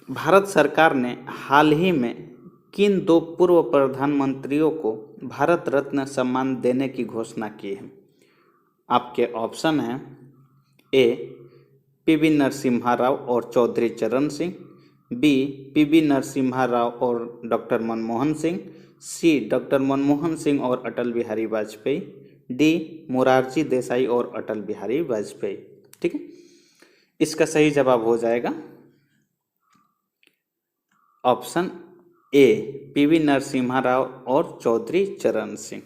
भारत सरकार ने हाल ही में किन दो पूर्व प्रधानमंत्रियों को भारत रत्न सम्मान देने की घोषणा की है? आपके ऑप्शन हैं ए पीवी नरसिम्हा राव और चौधरी चरण सिंह, बी पीवी नरसिम्हा राव और डॉक्टर मनमोहन सिंह, सी डॉक्टर मनमोहन सिंह और अटल बिहारी वाजपेयी, डी मोरारजी देसाई और अटल बिहारी वाजपेयी। ठीक है, इसका सही जवाब हो जाएगा option A PV Narasimha Rao और चौधरी चरण सिंह।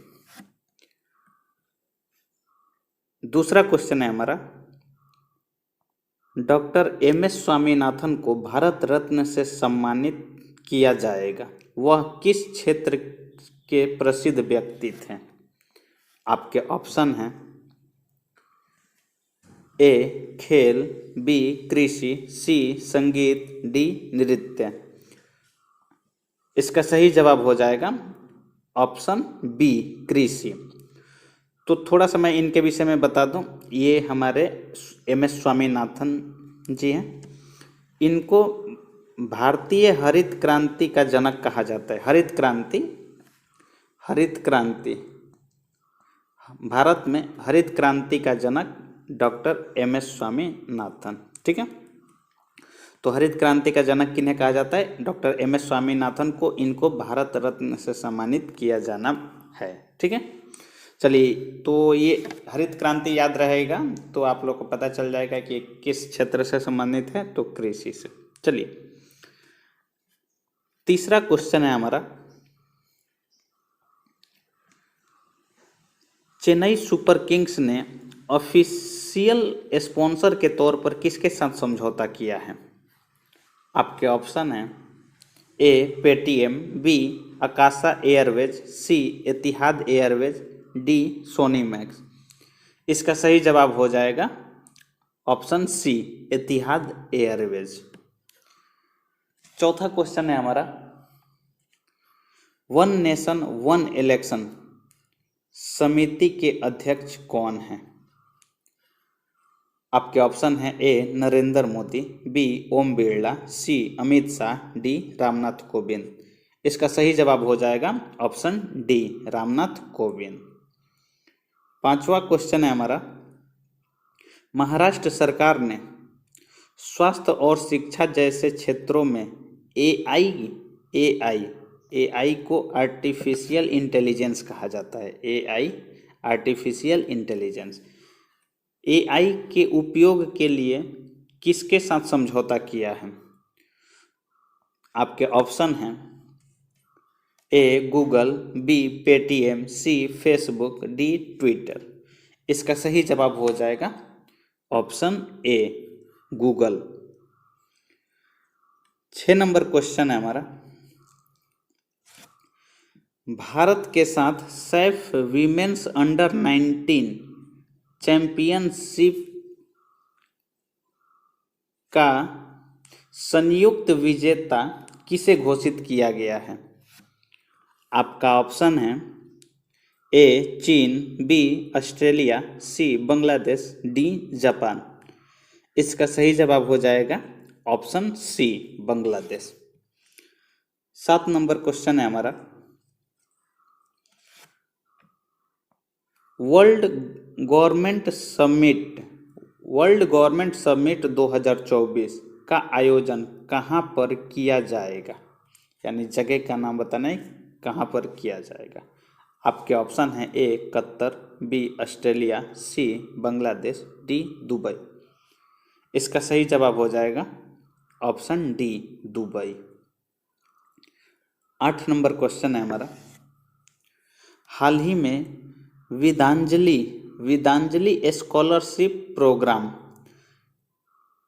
दूसरा क्वेश्चन है हमारा, डॉक्टर एम.एस. स्वामीनाथन को भारत रत्न से सम्मानित किया जाएगा, वह किस क्षेत्र के प्रसिद्ध व्यक्ति थे? आपके ऑप्शन हैं ए खेल, बी कृषि, सी संगीत, डी नृत्य। इसका सही जवाब हो जाएगा ऑप्शन बी कृषि। तो थोड़ा सा मैं इनके विषय में बता दूं, ये हमारे एम.एस. स्वामीनाथन जी हैं। इनको भारतीय हरित क्रांति का जनक कहा जाता है। हरित क्रांति भारत में हरित क्रांति का जनक डॉक्टर एम.एस. स्वामीनाथन। ठीक है, तो हरित क्रांति का जनक किन्हें कहा जाता है? Doctor MS. स्वामीनाथन को। इनको भारत रत्न से सम्मानित किया जाना है। ठीक है, चलिए, तो ये हरित क्रांति याद रहेगा तो आप लोग को पता चल जाएगा कि किस क्षेत्र से संबंधित है, तो कृषि से। चलिए, तीसरा क्वेश्चन है हमारा, चेन्नई सुपर किंग्स ने ऑफिशियल स्पॉन्सर के तौर पर किसके साथ समझौता किया है? आपके ऑप्शन हैं ए पेटीएम, बी आकाशा एयरवेज, सी एतिहाद एयरवेज, डी सोनी मैक्स। इसका सही जवाब हो जाएगा ऑप्शन सी एतिहाद एयरवेज। चौथा क्वेश्चन है हमारा, वन नेशन वन इलेक्शन समिति के अध्यक्ष कौन हैं? आपके ऑप्शन हैं ए नरेंद्र मोदी, बी ओम बिरला, सी अमित शाह, डी रामनाथ कोविंद। इसका सही जवाब हो जाएगा ऑप्शन डी रामनाथ कोविंद। पांचवा क्वेश्चन है हमारा, महाराष्ट्र सरकार ने स्वास्थ्य और शिक्षा जैसे क्षेत्रों में एआई को आर्टिफिशियल इंटेलिजेंस कहा जाता है। एआई आर्टिफिशियल इंटेलिजेंस, एआई के उपयोग के लिए किसके साथ समझौता किया है? आपके ऑप्शन हैं ए गूगल, बी पेटीएम, सी फेसबुक, डी ट्विटर। इसका सही जवाब हो जाएगा option A Google. 6 number question है हमारा, भारत के साथ सैफ वीमेंस अंडर 19 चैंपियनशिप का संयुक्त विजेता किसे घोषित किया गया है? आपका ऑप्शन है ए चीन, B Australia, C Bangladesh, D Japan. इसका सही जवाब हो जाएगा ऑप्शन सी बांग्लादेश। 7 नंबर क्वेश्चन है हमारा, वर्ल्ड गवर्नमेंट समिट 2024 का आयोजन कहाँ पर किया जाएगा? यानी जगह का नाम बताना है कहाँ पर किया जाएगा। आपके ऑप्शन हैं A Qatar, B Australia, C Bangladesh, D Dubai. इसका सही जवाब हो जाएगा ऑप्शन डी दुबई। 8 नंबर क्वेश्चन है हमारा, हाल ही में विद्यांजलि स्कॉलरशिप प्रोग्राम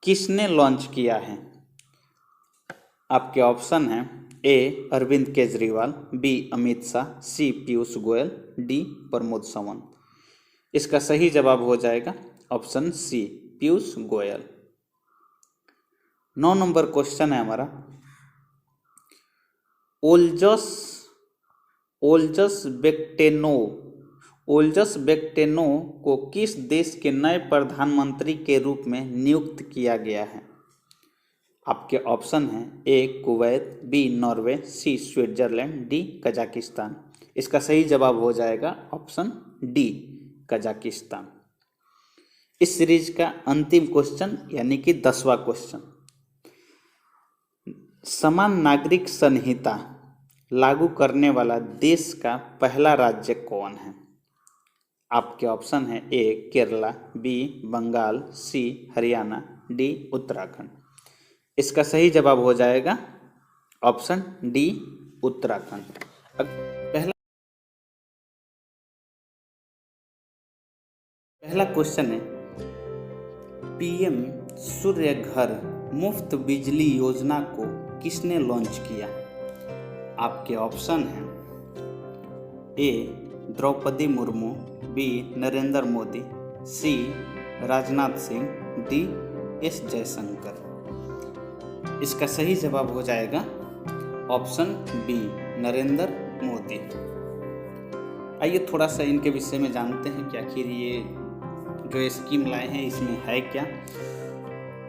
किसने लॉन्च किया है? आपके ऑप्शन हैं A Arvind Kejriwal, B Amit Shah, C Piyush Goyal, D Pramod Sawant. इसका सही जवाब हो जाएगा ऑप्शन सी पीयूष गोयल। 9 नंबर क्वेश्चन है हमारा, ओल्जस बेक्टेनो को किस देश के नए प्रधानमंत्री के रूप में नियुक्त किया गया है? आपके ऑप्शन हैं ए कुवैत, बी नॉर्वे, सी स्विट्जरलैंड, डी कजाकिस्तान। इसका सही जवाब हो जाएगा ऑप्शन डी कजाकिस्तान। इस सीरीज का अंतिम क्वेश्चन यानी कि 10वां क्वेश्चन, समान नागरिक संहिता लागू करने वाला देश का पहला राज्य कौन है? आपके ऑप्शन है ए केरला, बी बंगाल, सी हरियाणा, डी उत्तराखंड। इसका सही जवाब हो जाएगा ऑप्शन डी उत्तराखंड। पहला क्वेश्चन है, पीएम सूर्य घर मुफ्त बिजली योजना को किसने लॉन्च किया? आपके ऑप्शन हैं ए द्रौपदी मुर्मू, बी नरेंद्र मोदी, सी राजनाथ सिंह, डी एस जयशंकर। इसका सही जवाब हो जाएगा ऑप्शन बी नरेंद्र मोदी। आइए थोड़ा सा इनके विषय में जानते हैं कि आखिर ये जो स्कीम लाए हैं इसमें है क्या।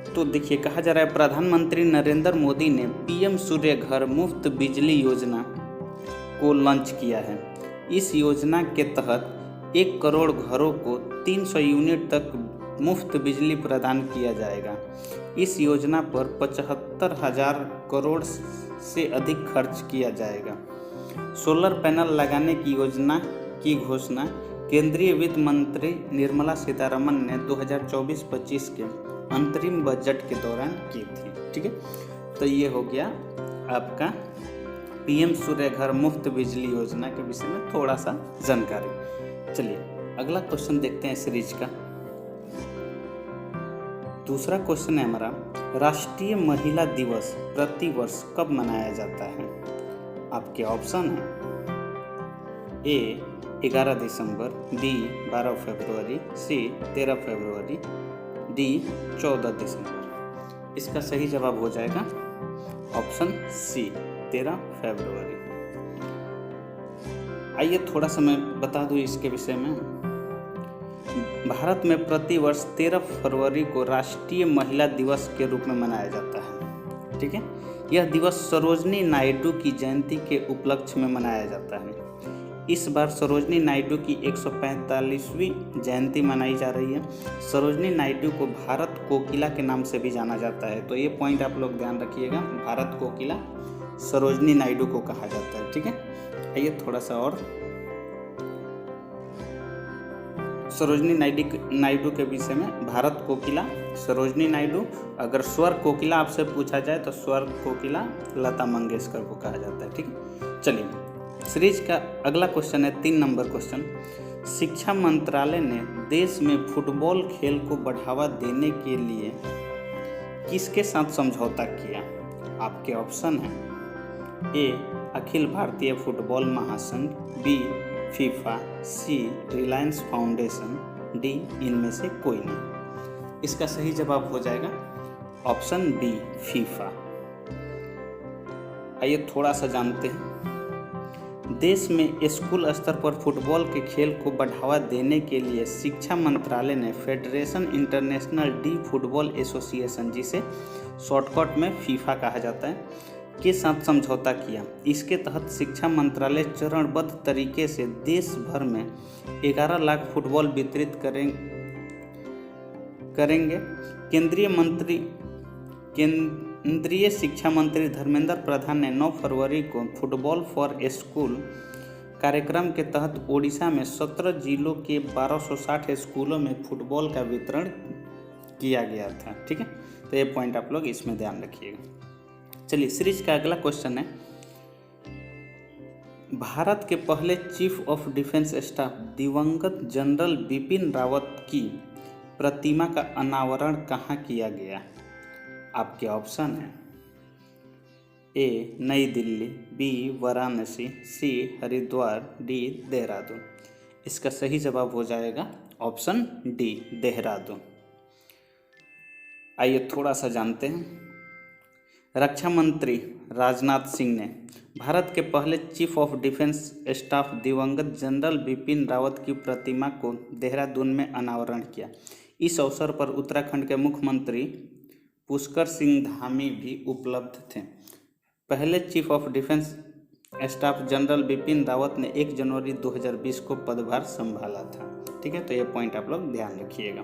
तो देखिए, कहा जा रहा है प्रधानमंत्री नरेंद्र मोदी ने पीएम सूर्य घर मुफ्त बिजली योजना को लॉन्च किया है। इस योजना के तहत 1 करोड़ घरों को 300 यूनिट तक मुफ्त बिजली प्रदान किया जाएगा। इस योजना पर 75,000 करोड़ से अधिक खर्च किया जाएगा। सोलर पैनल लगाने की योजना की घोषणा केंद्रीय वित्त मंत्री निर्मला सीतारमण ने 2024-25 के अंतरिम बजट के दौरान की थी। ठीक है, तो ये हो गया आपका पीएम सूर्य घर मुफ्त बिजली योजना के विषय में थोड़ा सा जानकारी। चलिए अगला क्वेश्चन देखते हैं सीरीज का। दूसरा क्वेश्चन है हमारा, राष्ट्रीय महिला दिवस प्रतिवर्ष कब मनाया जाता है? आपके ऑप्शन है ए 11 दिसंबर, बी 12 फरवरी, सी 13 फरवरी, डी 14 दिसंबर। इसका सही जवाब हो जाएगा ऑप्शन सी 13 फरवरी। आइए थोड़ा सा मैं बता दूं इसके विषय में। भारत में प्रतिवर्ष 13 फरवरी को राष्ट्रीय महिला दिवस के रूप में मनाया जाता है। ठीक है, यह दिवस सरोजनी नायडू की जयंती के उपलक्ष्य में मनाया जाता है। इस बार सरोजनी नायडू की 145वीं जयंती मनाई जा रही है। सरोजनी नायडू को भारत कोकिला के नाम से भी जाना जाता है, तो ये पॉइंट आप लोग ध्यान रखिएगा, भारत कोकिला सरोजनी नायडू को कहा जाता है। ठीक है, आइए थोड़ा सा और सरोजनी नायडू के विषय में। भारत कोकिला सरोजनी नायडू, अगर स्वर कोकिला आपसे पूछा जाए तो स्वर कोकिला लता मंगेशकर को कहा जाता है। ठीक है, चलिए सीरीज का अगला क्वेश्चन है 3 नंबर क्वेश्चन, शिक्षा मंत्रालय ने देश में फुटबॉल खेल को बढ़ावा देने के लिए किसके साथ समझौता किया? आपके ऑप्शन हैं ए अखिल भारतीय फुटबॉल महासंघ, बी फीफा, सी रिलायंस फाउंडेशन, डी इनमें से कोई नहीं। इसका सही जवाब हो जाएगा ऑप्शन बी फीफा। आइए थोड़ा सा जानते हैं, देश में स्कूल स्तर पर फुटबॉल के खेल को बढ़ावा देने के लिए शिक्षा मंत्रालय ने federation international D football association, जिसे शॉर्टकट में फीफा कहा जाता है, के साथ समझौता किया। इसके तहत शिक्षा मंत्रालय चरणबद्ध तरीके से देश भर में 11 लाख फुटबॉल वितरित करेंगे। केंद्रीय शिक्षा मंत्री धर्मेंद्र प्रधान ने 9 फरवरी को फुटबॉल फॉर स्कूल कार्यक्रम के तहत ओडिशा में 17 जिलों के 1260 स्कूलों में फुटबॉल का वितरण किया गया था। ठीक है, तो ये पॉइंट आप लोग इसमें ध्यान रखिएगा। चलिए सीरीज का अगला क्वेश्चन है, भारत के पहले चीफ ऑफ डिफेंस स्टाफ दिवंगत जनरल बिपिन रावत की प्रतिमा का अनावरण कहाँ किया गया? आपके ऑप्शन हैं ए नई दिल्ली, बी वाराणसी, सी हरिद्वार, डी देहरादून। इसका सही जवाब हो जाएगा ऑप्शन डी देहरादून। आइए थोड़ा सा जानते हैं, रक्षा मंत्री राजनाथ सिंह ने भारत के पहले चीफ ऑफ डिफेंस स्टाफ दिवंगत जनरल बिपिन रावत की प्रतिमा को देहरादून में अनावरण किया। इस अवसर पर उत्तराखंड के मुख्यमंत्री पुष्कर सिंह धामी भी उपलब्ध थे। पहले chief of defence staff general Bipin Rawat ने 1 जनवरी 2020 को पदभार संभाला था। ठीक है, तो ये पॉइंट आप लोग ध्यान रखिएगा।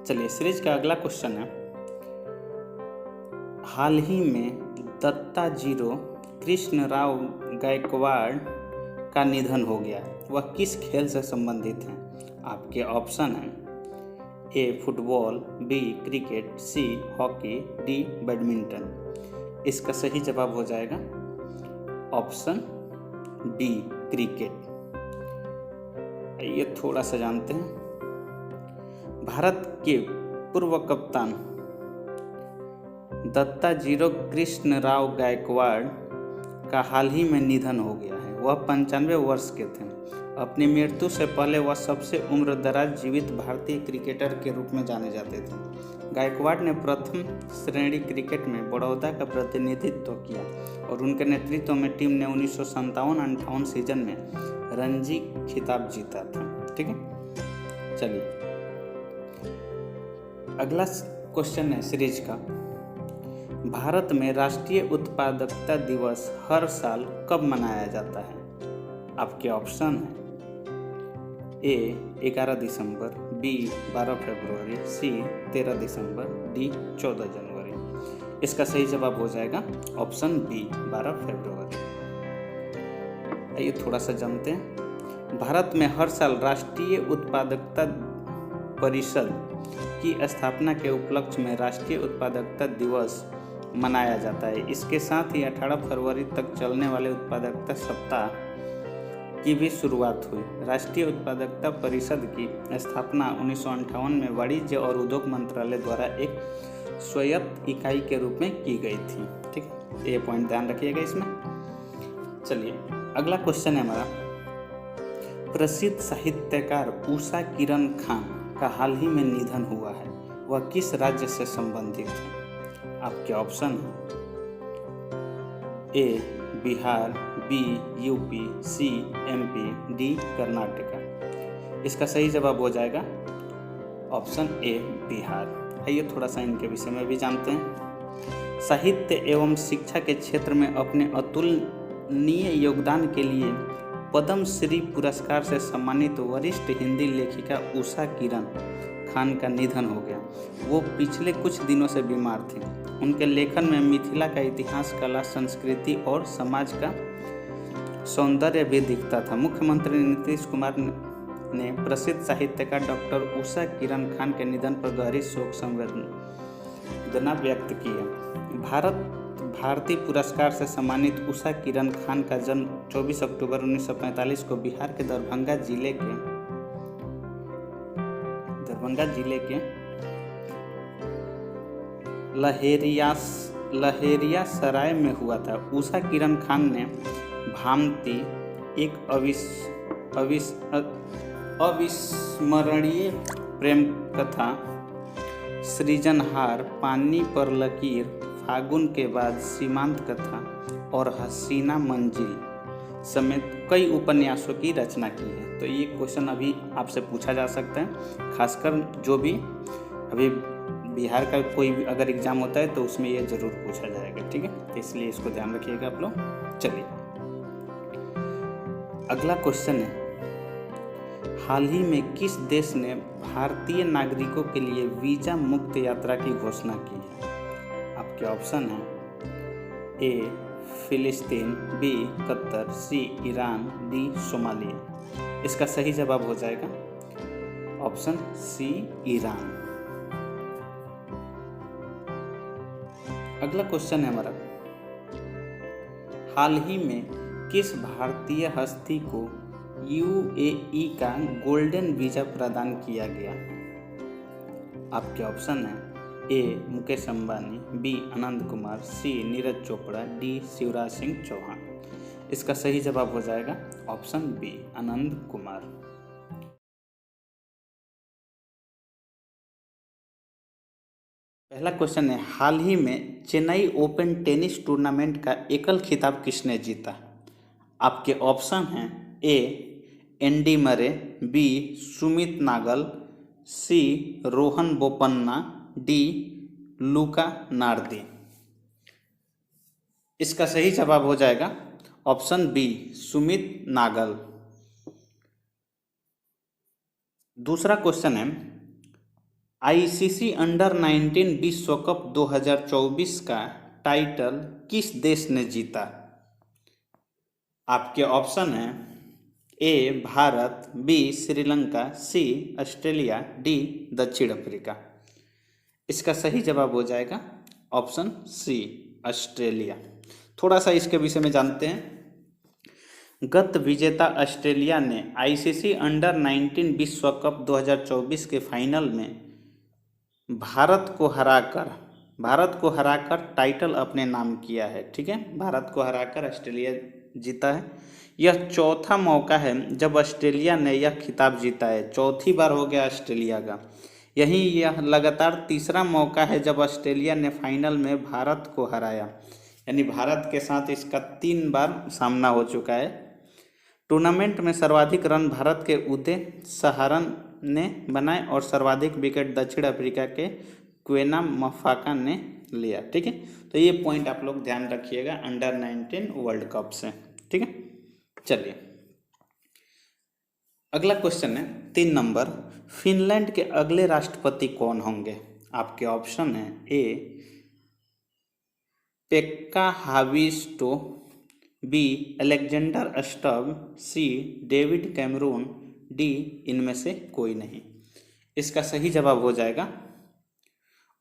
चलिए, सीरीज का अगला क्वेश्चन है, हाल ही में दत्ताजीरो कृष्णराव गायकवाड़ का निधन हो गया, वह किस खेल से संबंधित हैं? आपके ऑप्शन हैं A football, B cricket, C hockey, D badminton. इसका सही जवाब हो जाएगा ऑप्शन डी क्रिकेट। ये थोड़ा सा जानते हैं, भारत के पूर्व कप्तान दत्ताजीरो कृष्णराव गायकवाड़ का हाल ही में निधन हो गया है। वह 95 वर्ष के थे। अपनी मृत्यु से पहले वह सबसे उम्रदराज जीवित भारतीय क्रिकेटर के रूप में जाने जाते थे। गायकवाड़ ने प्रथम श्रेणी क्रिकेट में बड़ौदा का प्रतिनिधित्व किया और उनके नेतृत्व में टीम ने 1957-58 सीजन में रणजी खिताब जीता था। ठीक है, चलिए अगला क्वेश्चन है सीरीज का, भारत में राष्ट्रीय उत्पादकता दिवस हर साल कब मनाया जाता है? आपके ऑप्शन है ए 11 दिसंबर, बी 12 फरवरी, सी 13 दिसंबर, डी 14 जनवरी। इसका सही जवाब हो जाएगा ऑप्शन बी 12 फरवरी। आइए थोड़ा सा जानते हैं, भारत में हर साल राष्ट्रीय उत्पादकता परिषद की स्थापना के उपलक्ष्य में राष्ट्रीय उत्पादकता दिवस मनाया जाता है। इसके साथ ही 18 फरवरी तक चलने वाले उत्पादकता सप्ताह की भी शुरुआत हुई। राष्ट्रीय उत्पादकता परिषद की स्थापना 1958 में वाणिज्य और उद्योग मंत्रालय द्वारा एक स्वायत्त इकाई के रूप में की गई थी। ठीक है, ये पॉइंट ध्यान रखिएगा इसमें। चलिए अगला क्वेश्चन है हमारा, प्रसिद्ध साहित्यकार उषा किरण खान का हाल ही में निधन हुआ है, वह किस राज्य से संबंधित है? आपके option A Bihar, B UP, C MP, D Karnataka. इसका सही जवाब हो जाएगा ऑप्शन ए बिहार। आइए थोड़ा सा इनके विषय में भी जानते हैं। साहित्य एवं शिक्षा के क्षेत्र में अपने अतुलनीय योगदान के लिए पद्म श्री पुरस्कार से सम्मानित वरिष्ठ हिंदी लेखिका उषा किरण खान का निधन हो गया। वो पिछले कुछ दिनों से बीमार थी। उनके लेखन में मिथिला का इतिहास, कला, संस्कृति और समाज का सौंदर्य भी दिखता था। मुख्यमंत्री नीतीश कुमार ने प्रसिद्ध साहित्यकार डॉक्टर उषा किरण खान के निधन पर गहरी शोक संवेदना व्यक्त की है। भारतीय पुरस्कार से सम्मानित उषा किरण खान का जन्म 24 अक्टूबर 1945 को बिहार के दरभंगा जिले के लहेरिया सराय में हुआ था। उषा किरण खान ने भामती, एक अविस्मरणीय प्रेम कथा, सृजनहार, पानी पर लकीर, फागुन के बाद, सीमांत कथा और हसीना मंजिल समेत कई उपन्यासों की रचना की है। तो ये क्वेश्चन अभी आपसे पूछा जा सकता है, खासकर जो भी अभी बिहार का कोई भी अगर एग्जाम होता है तो उसमें ये जरूर पूछा जाएगा। ठीक है, तो इसलिए इसको ध्यान रखिएगा आप लोग। चलिए अगला क्वेश्चन है, हाल ही में किस देश ने भारतीय नागरिकों के लिए वीजा मुक्त यात्रा की घोषणा की है? आपके ऑप्शन है ए फिलिस्तीन, बी कतर, सी ईरान, डी सोमालिया। इसका सही जवाब हो जाएगा ऑप्शन सी ईरान। अगला क्वेश्चन है हमारा, हाल ही में किस भारतीय हस्ती को यूएई का गोल्डन वीजा प्रदान किया गया? आपके ऑप्शन है ए मुकेश अंबानी, बी आनंद कुमार, सी नीरज चोपड़ा, डी शिवराज सिंह चौहान। इसका सही जवाब हो जाएगा ऑप्शन बी आनंद कुमार। पहला क्वेश्चन है, हाल ही में चेन्नई ओपन टेनिस टूर्नामेंट का एकल खिताब किसने जीता? आपके ऑप्शन हैं A Andy Murray, B Sumit Nagal, C Rohan Bopanna, D Luca Nardi. इसका सही जवाब हो जाएगा ऑप्शन बी सुमित नागल। दूसरा क्वेश्चन है आईसीसी अंडर 19 विश्व कप 2024 का टाइटल किस देश ने जीता? आपके ऑप्शन है ए भारत, बी श्रीलंका, सी ऑस्ट्रेलिया, डी दक्षिण अफ्रीका। इसका सही जवाब हो जाएगा ऑप्शन सी ऑस्ट्रेलिया। थोड़ा सा इसके विषय में जानते हैं। गत विजेता ऑस्ट्रेलिया ने आईसीसी अंडर 19 विश्व कप 2024 के फाइनल में भारत को हराकर टाइटल अपने नाम किया है। ठीक है, भारत को हराकर ऑस्ट्रेलिया जीता है। यह चौथा मौका है जब ऑस्ट्रेलिया ने यह खिताब जीता है। चौथी बार हो गया ऑस्ट्रेलिया का। यह लगातार तीसरा मौका है जब ऑस्ट्रेलिया ने फाइनल में भारत को हराया, यानी भारत के साथ इसका 3 बार सामना हो चुका है। टूर्नामेंट में सर्वाधिक रन भारत के उदय सहारन ने बनाए और सर्वाधिक विकेट दक्षिण अफ्रीका के क्वेना मफाका ने लिया। ठीक है, तो ये पॉइंट आप लोग ध्यान रखिएगा अंडर 19 वर्ल्ड कप से। ठीक है, चलिए अगला क्वेश्चन है 3 नंबर। फिनलैंड के अगले राष्ट्रपति कौन होंगे? आपके ऑप्शन है ए PEKKA हाविस्टो, B Alexander Stubb, C David Cameroon, D इनमें से कोई नहीं। इसका सही जवाब हो जाएगा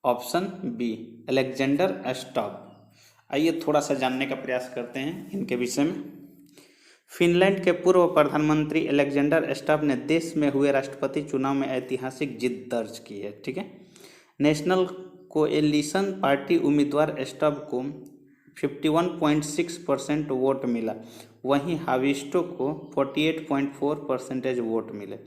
ऑप्शन बी अलेक्जेंडर स्टब। आइए थोड़ा सा जानने का प्रयास करते हैं इनके विषय में। फिनलैंड के पूर्व प्रधानमंत्री अलेक्जेंडर स्टब ने देश में हुए राष्ट्रपति चुनाव में ऐतिहासिक जीत दर्ज की है। ठीक है, नेशनल कोएलिशन पार्टी उम्मीदवार स्टब को 51.6% वोट मिला, वहीं हाविस्टो को 48.4% वोट मिले।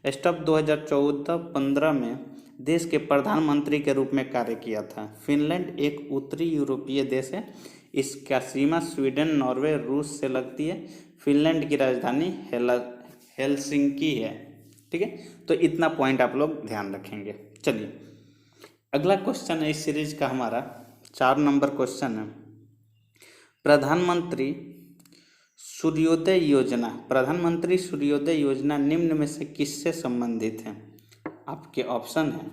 स्टब 2014-15 में देश के प्रधानमंत्री के रूप में कार्य किया था। फिनलैंड एक उत्तरी यूरोपीय देश है। इसका सीमा स्वीडन, नॉर्वे, रूस से लगती है। फिनलैंड की राजधानी हेलसिंकी है। ठीक है, तो इतना पॉइंट आप लोग ध्यान रखेंगे। चलिए अगला क्वेश्चन है इस सीरीज का हमारा 4 नंबर क्वेश्चन है प्रधानमंत्री सूर्योदय योजना निम्न में से किससे संबंधित है? आपके ऑप्शन है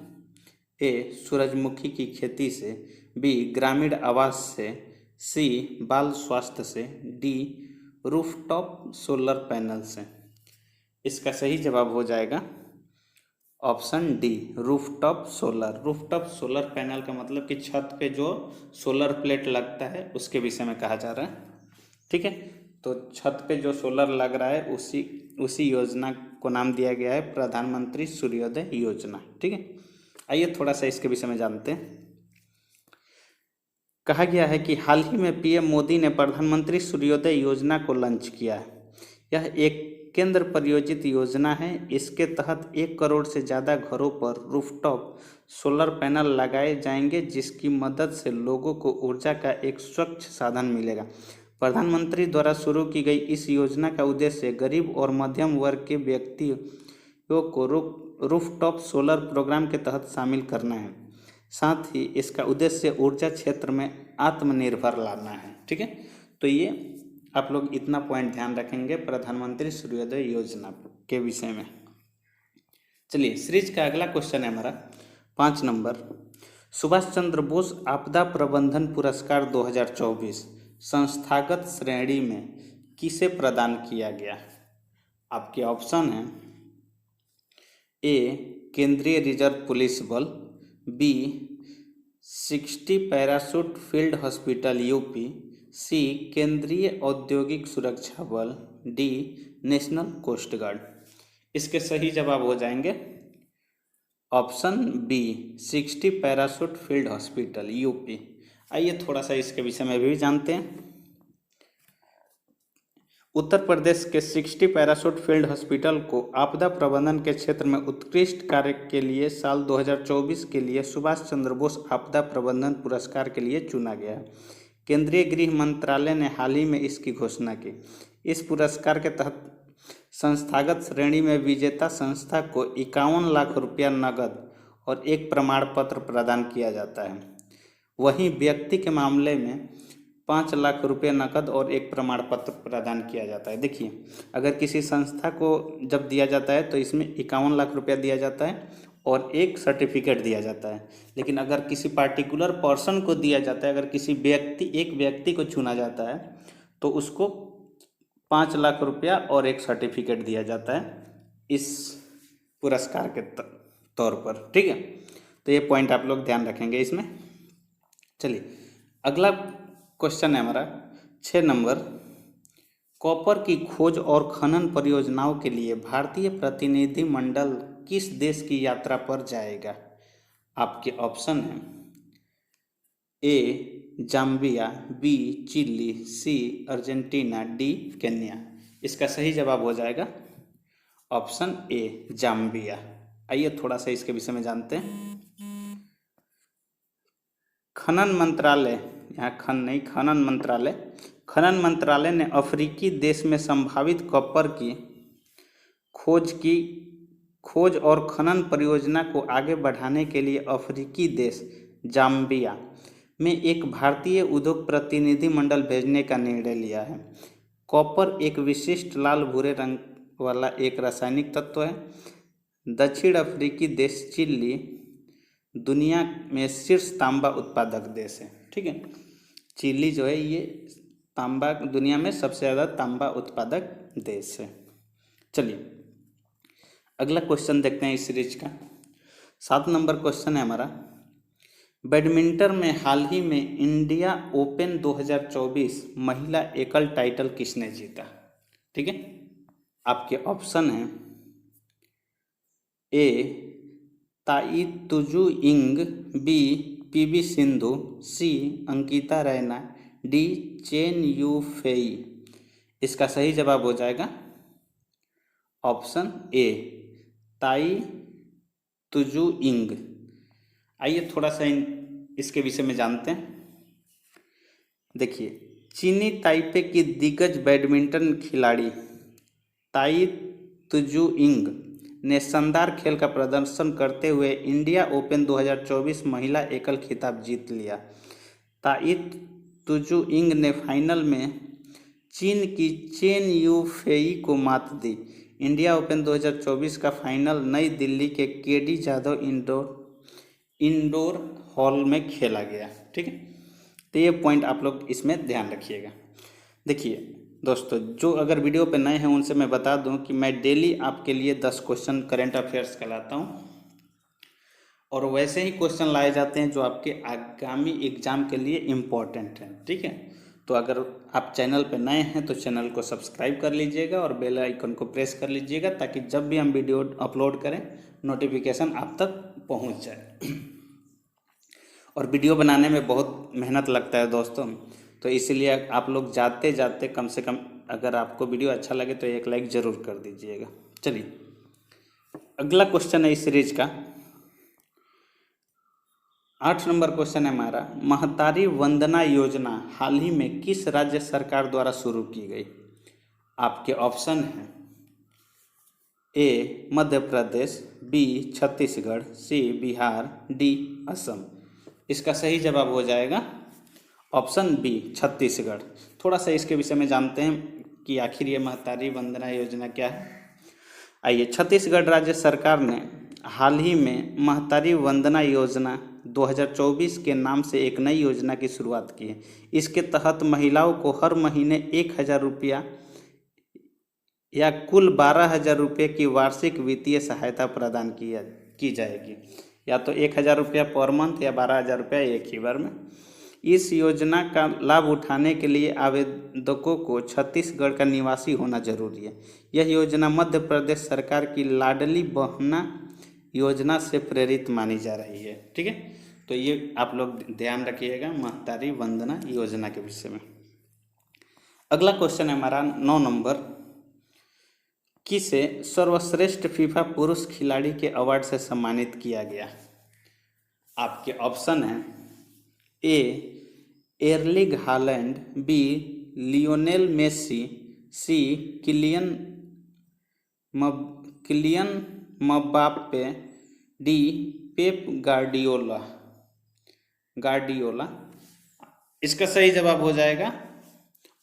ए सूरजमुखी की खेती से, बी ग्रामीण आवास से, सी बाल स्वास्थ्य से, डी रूफटॉप सोलर पैनल से। इसका सही जवाब हो जाएगा option D rooftop solar panel का मतलब कि छत पे जो सोलर प्लेट लगता है उसके विषय में कहा जा रहा है। ठीक है, तो छत पे जो सोलर लग रहा है उसी योजना को नाम दिया गया है प्रधानमंत्री सूर्योदय योजना। ठीक है, आइए थोड़ा सा इसके विषय में जानते हैं। कहा गया है कि हाल ही में पीएम मोदी ने प्रधानमंत्री सूर्योदय योजना को लॉन्च किया है। यह एक केंद्र प्रायोजित योजना है। इसके तहत 1 करोड़ से ज़्यादा घरों पर रूफटॉप सोलर पैनल लगाए जाएंगे, जिसकी मदद से लोगों को ऊर्जा का एक स्वच्छ साधन मिलेगा। प्रधानमंत्री द्वारा शुरू की गई इस योजना का उद्देश्य गरीब और मध्यम वर्ग के व्यक्तियों को रूफटॉप सोलर प्रोग्राम के तहत शामिल करना है। साथ ही इसका उद्देश्य ऊर्जा क्षेत्र में आत्मनिर्भर लाना है। ठीक है, तो ये आप लोग इतना पॉइंट ध्यान रखेंगे प्रधानमंत्री सूर्योदय योजना के विषय में। चलिए सीरीज का अगला क्वेश्चन है हमारा 5 नंबर। सुभाष चंद्र बोस आपदा प्रबंधन पुरस्कार 2024 संस्थागत श्रेणी में किसे प्रदान किया गया? आपके ऑप्शन हैं ए केंद्रीय रिजर्व पुलिस बल, B 60 parachute field hospital UP, C केंद्रीय औद्योगिक सुरक्षा बल, डी नेशनल कोस्ट गार्ड। इसके सही जवाब हो जाएंगे option B 60 parachute field hospital UP. आइए थोड़ा सा इसके विषय में भी जानते हैं। उत्तर प्रदेश के 60 पैराशूट फील्ड हॉस्पिटल को आपदा प्रबंधन के क्षेत्र में उत्कृष्ट कार्य के लिए साल 2024 के लिए सुभाष चंद्र बोस आपदा प्रबंधन पुरस्कार के लिए चुना गया है। केंद्रीय गृह मंत्रालय ने हाल ही में इसकी घोषणा की। इस पुरस्कार के तहत संस्थागत श्रेणी में विजेता संस्था को 51 लाख रुपया नकद और एक प्रमाण पत्र प्रदान किया जाता है। वहीं व्यक्ति के मामले में 5 लाख रुपये नकद और एक प्रमाण पत्र प्रदान किया जाता है। देखिए, अगर किसी संस्था को जब दिया जाता है तो इसमें 51 लाख रुपया दिया जाता है और एक सर्टिफिकेट दिया जाता है। लेकिन अगर किसी पार्टिकुलर पर्सन को दिया जाता है, अगर किसी एक व्यक्ति को चुना जाता है तो उसको 5 लाख रुपया और एक सर्टिफिकेट दिया जाता है इस पुरस्कार के तौर पर। ठीक है, तो ये पॉइंट आप लोग ध्यान रखेंगे इसमें। चलिए, अगला क्वेश्चन है हमारा 6 नंबर। कॉपर की खोज और खनन परियोजनाओं के लिए भारतीय प्रतिनिधिमंडल किस देश की यात्रा पर जाएगा? आपके ऑप्शन है A Zambia, B Chile, C Argentina, D Kenya. इसका सही जवाब हो जाएगा ऑप्शन ए जाम्बिया। आइए थोड़ा सा इसके विषय में जानते हैं। खनन मंत्रालय, यहाँ खनन मंत्रालय ने अफ्रीकी देश में संभावित कॉपर की खोज और खनन परियोजना को आगे बढ़ाने के लिए अफ्रीकी देश जाम्बिया में एक भारतीय उद्योग प्रतिनिधिमंडल भेजने का निर्णय लिया है। कॉपर एक विशिष्ट लाल भूरे रंग वाला एक रासायनिक तत्व है। दक्षिण अफ्रीकी देश चिली दुनिया में शीर्ष तांबा उत्पादक देश है। ठीक है, चिली जो है ये तांबा दुनिया में सबसे ज़्यादा तांबा उत्पादक देश है। चलिए, अगला क्वेश्चन देखते हैं इस सीरीज का। 7 नंबर क्वेश्चन है हमारा। बैडमिंटन में हाल ही में इंडिया ओपन 2024 महिला एकल टाइटल किसने जीता? ठीक है, आपके ऑप्शन हैं ए Tai Tzu Ying, B PV Sindhu, C Ankita Raina, D Chen Yu Fei. इसका सही जवाब हो जाएगा ऑप्शन ए ताई तुजू इंग। आइए थोड़ा सा इसके विषय में जानते हैं। देखिए, चीनी ताइपे की दिग्गज बैडमिंटन खिलाड़ी ताई तुजू इंग ने शानदार खेल का प्रदर्शन करते हुए इंडिया ओपन 2024 महिला एकल खिताब जीत लिया। ताई तुजू इंग ने फाइनल में चीन की चेन यू फेई को मात दी। इंडिया ओपन 2024 का फाइनल नई दिल्ली के केडी जाधव इंडोर हॉल में खेला गया। ठीक है, तो ये पॉइंट आप लोग इसमें ध्यान रखिएगा। देखिए दोस्तों, जो अगर वीडियो पे नए हैं उनसे मैं बता दूं कि मैं डेली आपके लिए 10 क्वेश्चन करेंट अफेयर्स का लाता हूं और वैसे ही क्वेश्चन लाए जाते हैं जो आपके आगामी एग्जाम के लिए इम्पोर्टेंट हैं। ठीक है, तो अगर आप चैनल पे नए हैं तो चैनल को सब्सक्राइब कर लीजिएगा और बेल आइकन को प्रेस कर लीजिएगा ताकि जब भी हम वीडियो अपलोड करें नोटिफिकेशन आप तक पहुंच जाए। और वीडियो बनाने में बहुत मेहनत लगता है दोस्तों, तो इसलिए आप लोग जाते जाते कम से कम अगर आपको वीडियो अच्छा लगे तो एक लाइक ज़रूर कर दीजिएगा। चलिए, अगला क्वेश्चन है इस सीरीज का 8 नंबर क्वेश्चन है हमारा। महतारी वंदना योजना हाल ही में किस राज्य सरकार द्वारा शुरू की गई? आपके ऑप्शन हैं ए मध्य प्रदेश, बी छत्तीसगढ़, सी बिहार, डी असम। इसका सही जवाब हो जाएगा ऑप्शन बी छत्तीसगढ़। थोड़ा सा इसके विषय में जानते हैं कि आखिर ये महतारी वंदना योजना क्या है। आइए, छत्तीसगढ़ राज्य सरकार ने हाल ही में महतारी वंदना योजना 2024 के नाम से एक नई योजना की शुरुआत की है। इसके तहत महिलाओं को हर महीने 1,000 रुपया या कुल 12,000 रुपये की वार्षिक वित्तीय सहायता प्रदान की जाएगी। या तो 1,000 रुपया पर मंथ या 12,000 रुपया एक ही बार में। इस योजना का लाभ उठाने के लिए आवेदकों को छत्तीसगढ़ का निवासी होना जरूरी है। यह योजना मध्य प्रदेश सरकार की लाडली बहना योजना से प्रेरित मानी जा रही है। ठीक है, तो ये आप लोग ध्यान रखिएगा महतारी वंदना योजना के विषय में। अगला क्वेश्चन है हमारा 9 नंबर। किसे सर्वश्रेष्ठ फीफा पुरुष खिलाड़ी के अवार्ड से सम्मानित किया गया? आपके ऑप्शन हैं A Erling Haaland, B Lionel Messi, C Kylian Mbappe, D Pep Guardiola. Guardiola. इसका सही जवाब हो जाएगा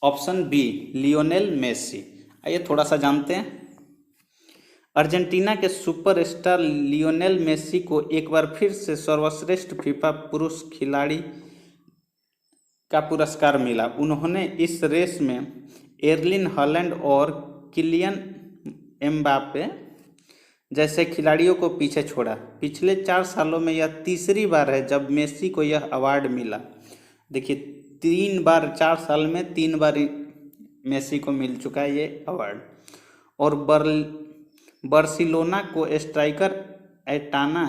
ऑप्शन बी, लियोनेल मेसी। आइए थोड़ा सा जानते हैं। अर्जेंटीना के सुपरस्टार लियोनेल मेसी को एक बार फिर से सर्वश्रेष्ठ फीफा पुरुष खिलाड़ी का पुरस्कार मिला। उन्होंने इस रेस में एर्लिंग हालैंड और किलियन एम्बापे जैसे खिलाड़ियों को पीछे छोड़ा। पिछले 4 सालों में यह तीसरी बार है जब मेसी को यह अवार्ड मिला। देखिए 3 बार, 4 साल में 3 बार मेसी को मिल चुका है ये अवार्ड। और बार्सिलोना को स्ट्राइकर एटाना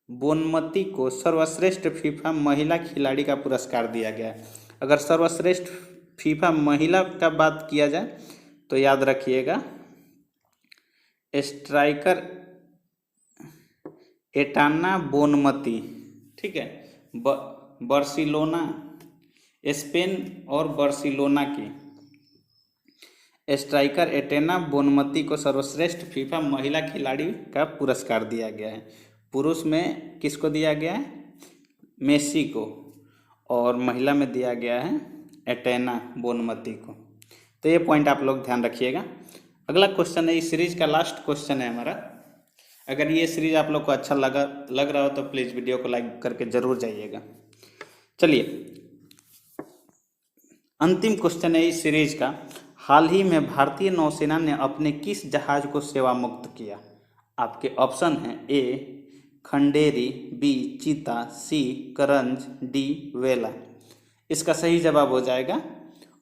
बोनमती को सर्वश्रेष्ठ फीफा महिला खिलाड़ी का पुरस्कार दिया गया है। अगर सर्वश्रेष्ठ फीफा महिला का बात किया जाए तो याद रखिएगा स्ट्राइकर एटाना बोनमती, ठीक है। बार्सिलोना, स्पेन और बार्सिलोना की स्ट्राइकर एटेना बोनमती को सर्वश्रेष्ठ फीफा महिला खिलाड़ी का पुरस्कार दिया गया है। पुरुष में किसको दिया गया है? मेसी को। और महिला में दिया गया है एटेना बोनमती को। तो ये पॉइंट आप लोग ध्यान रखिएगा। अगला क्वेश्चन है, इस सीरीज का लास्ट क्वेश्चन है हमारा। अगर ये सीरीज आप लोग को अच्छा लग रहा हो तो प्लीज़ वीडियो को लाइक करके जरूर जाइएगा। चलिए अंतिम क्वेश्चन है इस सीरीज का। हाल ही में भारतीय नौसेना ने अपने किस जहाज को सेवा मुक्त किया? आपके ऑप्शन हैं ए खंडेरी, बी चीता, सी करंज, डी वेला। इसका सही जवाब हो जाएगा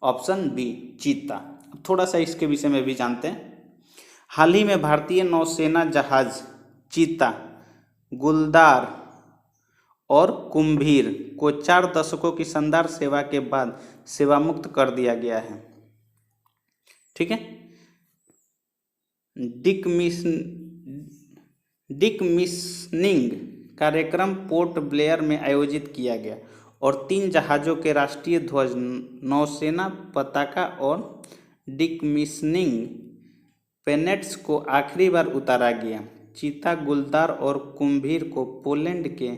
ऑप्शन बी चीता। अब थोड़ा सा इसके विषय में भी जानते हैं। हाल ही में भारतीय नौसेना जहाज चीता, गुलदार और कुंभीर को 4 दशकों की शानदार सेवा के बाद सेवा मुक्त कर दिया गया है, ठीक है। डिकमिशनिंग कार्यक्रम पोर्ट ब्लेयर में आयोजित किया गया और 3 जहाज़ों के राष्ट्रीय ध्वज, नौसेना पताका और डिकमिशनिंग पेनेट्स को आखिरी बार उतारा गया। चीता, गुलदार और कुंभीर को पोलैंड के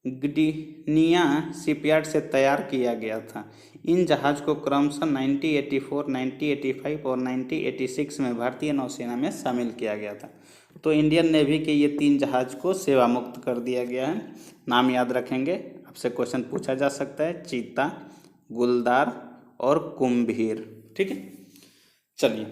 ग्डिनिया शिपयार्ड से तैयार किया गया था। इन जहाज़ को क्रमशः 1984, 1985 और 1986 में भारतीय नौसेना में शामिल किया गया था। तो इंडियन नेवी के ये 3 जहाज़ को सेवा मुक्त कर दिया गया है। नाम याद रखेंगे, आपसे क्वेश्चन पूछा जा सकता है, चीता, गुलदार और कुंभीर, ठीक है। चलिए